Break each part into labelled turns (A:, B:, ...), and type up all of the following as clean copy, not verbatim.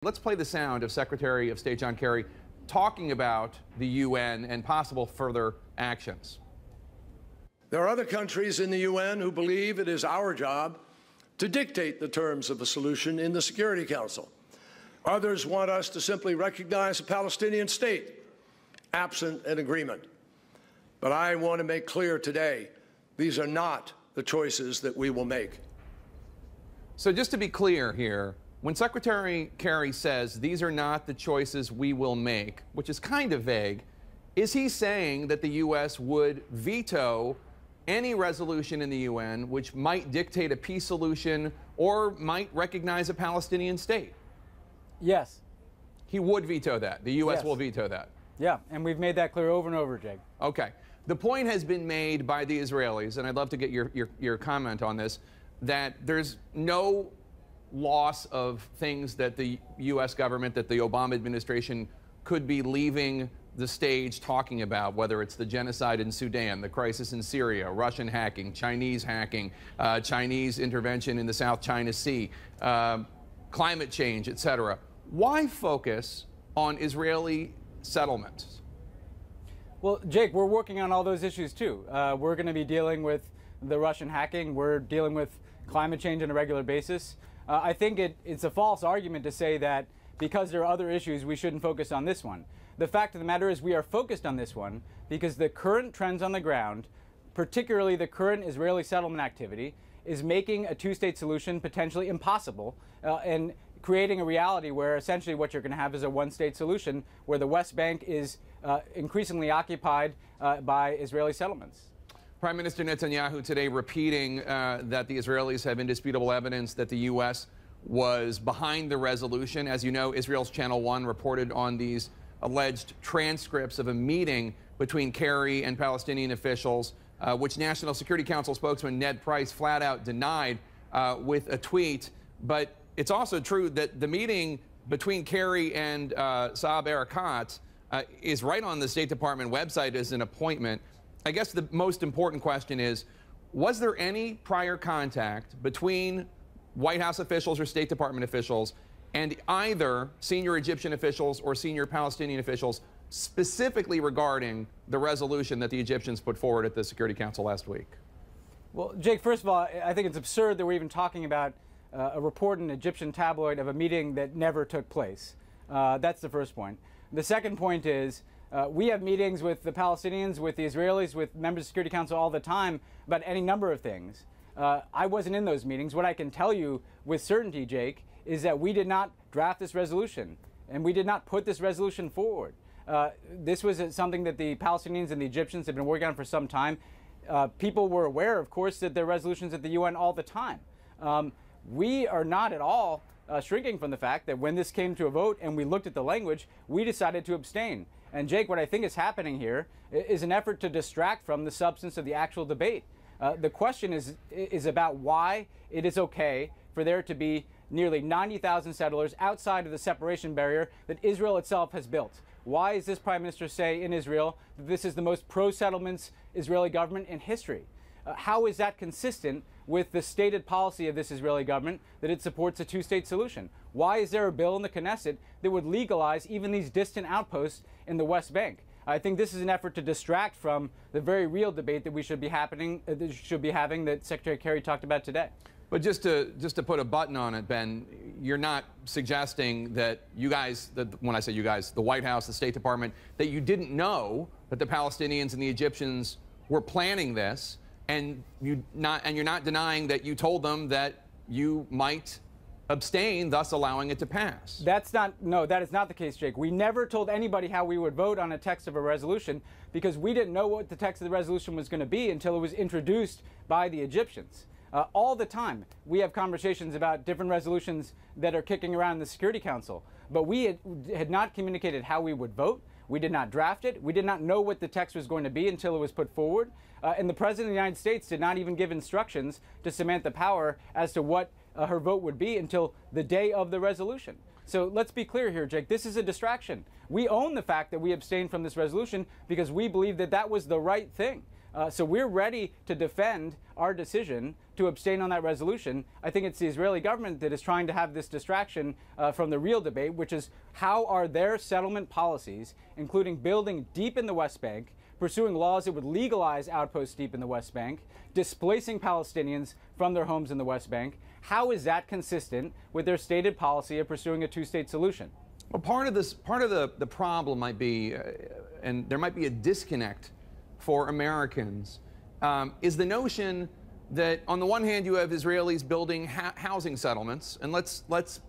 A: let's play the sound of Secretary of State John Kerry talking about the UN and possible further actions.
B: There are other countries in the UN who believe it is our job to dictate the terms of a solution in the Security Council. Others want us to simply recognize a Palestinian state, absent an agreement. But I want to make clear today, these are not the choices that we will make.
A: So just to be clear here, when Secretary Kerry says these are not the choices we will make, which is kind of vague, is he saying that the U.S. would veto any resolution in the UN which might dictate a peace solution or might recognize a Palestinian state?
C: Yes.
A: He would veto that. The U.S.
C: Yes.
A: will veto that.
C: Yeah, and we've made that clear over and over, Jake.
A: Okay. The point has been made by the Israelis, and I'd love to get your comment on this, that there's no loss of things that the U.S. government, that the Obama administration could be leaving the stage talking about, whether it's the genocide in Sudan, the crisis in Syria, Russian hacking, Chinese intervention in the South China Sea, climate change, etc. Why focus on Israeli settlements?
C: Well, Jake, we're working on all those issues too. We're going to be dealing with the Russian hacking. We're dealing with climate change on a regular basis. I think it's a false argument to say that because there are other issues, we shouldn't focus on this one. The fact of the matter is we are focused on this one because the current trends on the ground, particularly the current Israeli settlement activity, is making a two-state solution potentially impossible and creating a reality where essentially what you're going to have is a one-state solution where the West Bank is increasingly occupied by Israeli settlements.
A: Prime Minister Netanyahu today repeating that the Israelis have indisputable evidence that the U.S. was behind the resolution. As you know, Israel's Channel 1 reported on these alleged transcripts of a meeting between Kerry and Palestinian officials, which National Security Council spokesman Ned Price flat out denied with a tweet. But it's also true that the meeting between Kerry and Saeb Erekat is right on the State Department website as an appointment. I guess the most important question is, was there any prior contact between White House officials or State Department officials and either senior Egyptian officials or senior Palestinian officials specifically regarding the resolution that the Egyptians put forward at the Security Council last week?
C: Well, Jake, first of all, I think it's absurd that we're even talking about a report in an Egyptian tabloid of a meeting that never took place. That's the first point. The second point is we have meetings with the Palestinians, with the Israelis, with members of the Security Council all the time about any number of things. I wasn't in those meetings. What I can tell you with certainty, Jake, is that we did not draft this resolution, and we did not put this resolution forward. This was something that the Palestinians and the Egyptians have been working on for some time. People were aware, of course, that there are resolutions at the UN all the time. We are not at all shrinking from the fact that when this came to a vote and we looked at the language, we decided to abstain. And Jake, what I think is happening here is an effort to distract from the substance of the actual debate. The question is about why it is okay for there to be nearly 90,000 settlers outside of the separation barrier that Israel itself has built. Why does this Prime Minister say in Israel that this is the most pro-settlements Israeli government in history? How is that consistent with the stated policy of this Israeli government that it supports a two-state solution? Why is there a bill in the Knesset that would legalize even these distant outposts in the West Bank? I think this is an effort to distract from the very real debate that we should be having that Secretary Kerry talked about today.
A: But just to put a button on it, Ben, you're not suggesting that you guys, when I say you guys, the White House, the State Department, that you didn't know that the Palestinians and the Egyptians were planning this, and you're not denying that you told them that you might abstain, thus allowing it to pass.
C: No, that is not the case, Jake. We never told anybody how we would vote on a text of a resolution because we didn't know what the text of the resolution was going to be until it was introduced by the Egyptians. All the time, we have conversations about different resolutions that are kicking around in the Security Council, but we had not communicated how we would vote. We did not draft it. We did not know what the text was going to be until it was put forward. And the President of the United States did not even give instructions to Samantha Power as to what her vote would be until the day of the resolution. So let's be clear here, Jake. This is a distraction. We own the fact that we abstained from this resolution because we believe that that was the right thing. So we're ready to defend our decision to abstain on that resolution. I think it's the Israeli government that is trying to have this distraction from the real debate, which is how are their settlement policies, including building deep in the West Bank, pursuing laws that would legalize outposts deep in the West Bank, displacing Palestinians from their homes in the West Bank, how is that consistent with their stated policy of pursuing a two-state solution?
A: Well, part of the problem might be, and there might be a disconnect for Americans, is the notion that on the one hand you have Israelis building housing settlements, and let's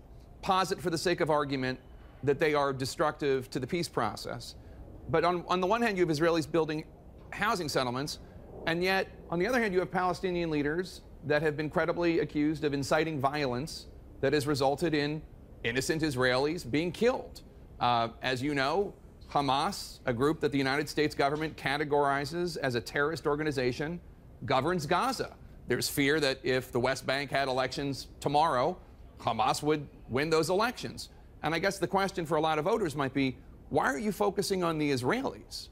A: posit for the sake of argument that they are destructive to the peace process. But on the one hand you have Israelis building housing settlements, and yet on the other hand you have Palestinian leaders that have been credibly accused of inciting violence that has resulted in innocent Israelis being killed. As you know, Hamas, a group that the United States government categorizes as a terrorist organization, governs Gaza. There's fear that if the West Bank had elections tomorrow, Hamas would win those elections. And I guess the question for a lot of voters might be, why are you focusing on the Israelis?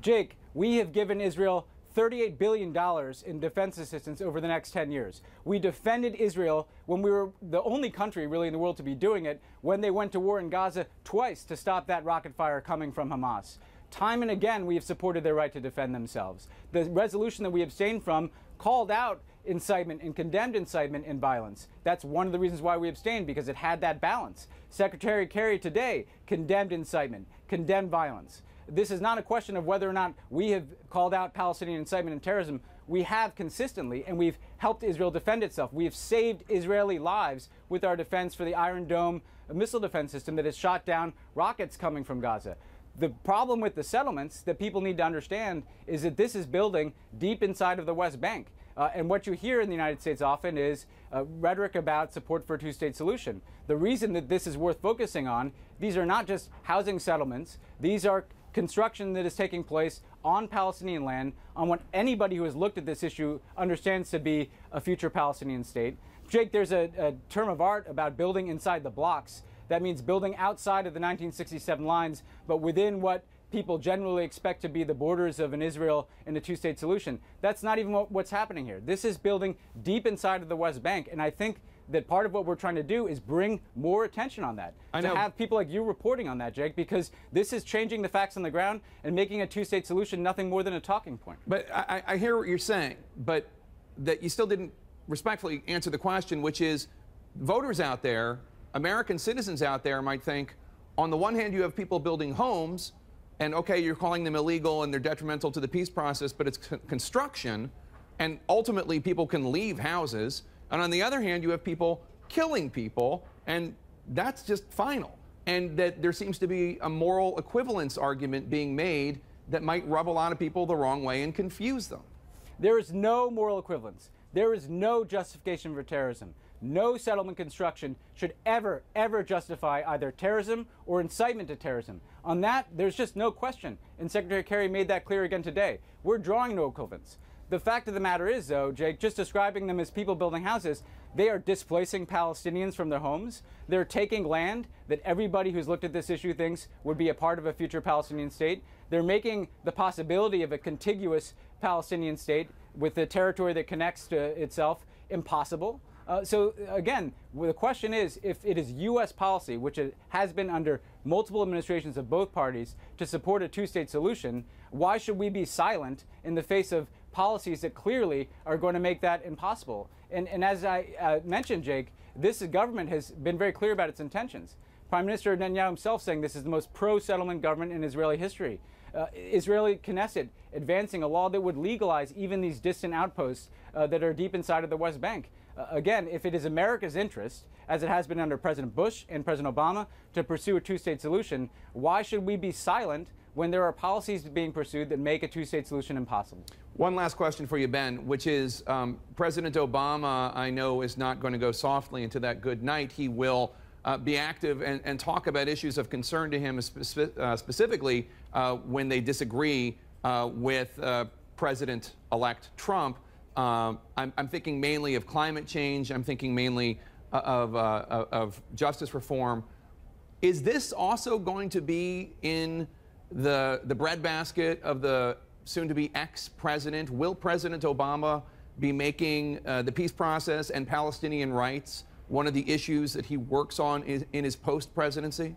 C: Jake, we have given Israel $38 billion in defense assistance over the next 10 years. We defended Israel when we were the only country really in the world to be doing it, when they went to war in Gaza twice to stop that rocket fire coming from Hamas. Time and again, we have supported their right to defend themselves. The resolution that we abstained from called out incitement and condemned incitement and violence. That's one of the reasons why we abstained, because it had that balance. Secretary Kerry today condemned incitement, condemned violence. This is not a question of whether or not we have called out Palestinian incitement and terrorism. We have consistently, and we've helped Israel defend itself. We have saved Israeli lives with our defense for the Iron Dome missile defense system that has shot down rockets coming from Gaza. The problem with the settlements that people need to understand is that this is building deep inside of the West Bank. And what you hear in the United States often is rhetoric about support for a two-state solution. The reason that this is worth focusing on, these are not just housing settlements. These are construction that is taking place on Palestinian land, on what anybody who has looked at this issue understands to be a future Palestinian state. Jake, there's a term of art about building inside the blocks. That means building outside of the 1967 lines, but within what people generally expect to be the borders of an Israel in a two-state solution. That's not even what's happening here. This is building deep inside of the West Bank, and I think that part of what we're trying to do is bring more attention on that. To have people like you reporting on that, Jake, because this is changing the facts on the ground and making a two-state solution nothing more than a talking point.
A: But I hear what you're saying, but that you still didn't respectfully answer the question, which is voters out there, American citizens out there might think, on the one hand you have people building homes, and okay, you're calling them illegal and they're detrimental to the peace process, but it's construction, and ultimately people can leave houses. And on the other hand, you have people killing people, and that's just final. And that there seems to be a moral equivalence argument being made that might rub a lot of people the wrong way and confuse them.
C: There is no moral equivalence. There is no justification for terrorism. No settlement construction should ever justify either terrorism or incitement to terrorism. On that, there's just no question. And Secretary Kerry made that clear again today. We're drawing no equivalence. The fact of the matter is, though, Jake, just describing them as people building houses, they are displacing Palestinians from their homes. They're taking land that everybody who's looked at this issue thinks would be a part of a future Palestinian state. They're making the possibility of a contiguous Palestinian state with the territory that connects to itself impossible. So again, the question is, if it is U.S. policy, which it has been under multiple administrations of both parties, to support a two-state solution, why should we be silent in the face of policies that clearly are going to make that impossible? And as I mentioned, Jake, this government has been very clear about its intentions. Prime Minister Netanyahu himself saying this is the most pro-settlement government in Israeli history. Israeli Knesset advancing a law that would legalize even these distant outposts that are deep inside of the West Bank. Again, if it is America's interest, as it has been under President Bush and President Obama, to pursue a two-state solution, why should we be silent when there are policies being pursued that make a two-state solution impossible?
A: One last question for you, Ben, which is President Obama, I know, is not going to go softly into that good night. He will be active and talk about issues of concern to him, specifically when they disagree with President-elect Trump. I'm thinking mainly of climate change. I'm thinking mainly of justice reform. Is this also going to be in the breadbasket of the soon-to-be ex-president. Will President Obama be making the peace process and Palestinian rights one of the issues that he works on in his post-presidency?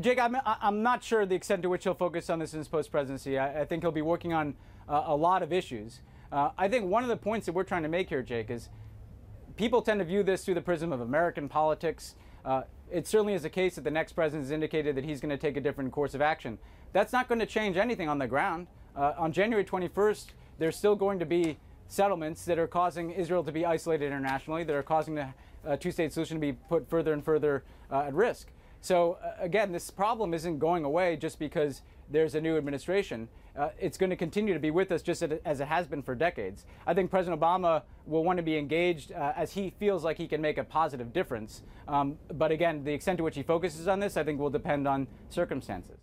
C: Jake, I'm not sure the extent to which he'll focus on this in his post-presidency. I think he'll be working on a lot of issues. I think one of the points that we're trying to make here, Jake, is people tend to view this through the prism of American politics. It certainly is the case that the next president has indicated that he's going to take a different course of action. That's not going to change anything on the ground. On January 21st, there's still going to be settlements that are causing Israel to be isolated internationally, that are causing the two-state solution to be put further and further at risk. So again, this problem isn't going away just because there's a new administration. It's going to continue to be with us just as it has been for decades. I think President Obama will want to be engaged as he feels like he can make a positive difference. But again, the extent to which he focuses on this, I think, will depend on circumstances.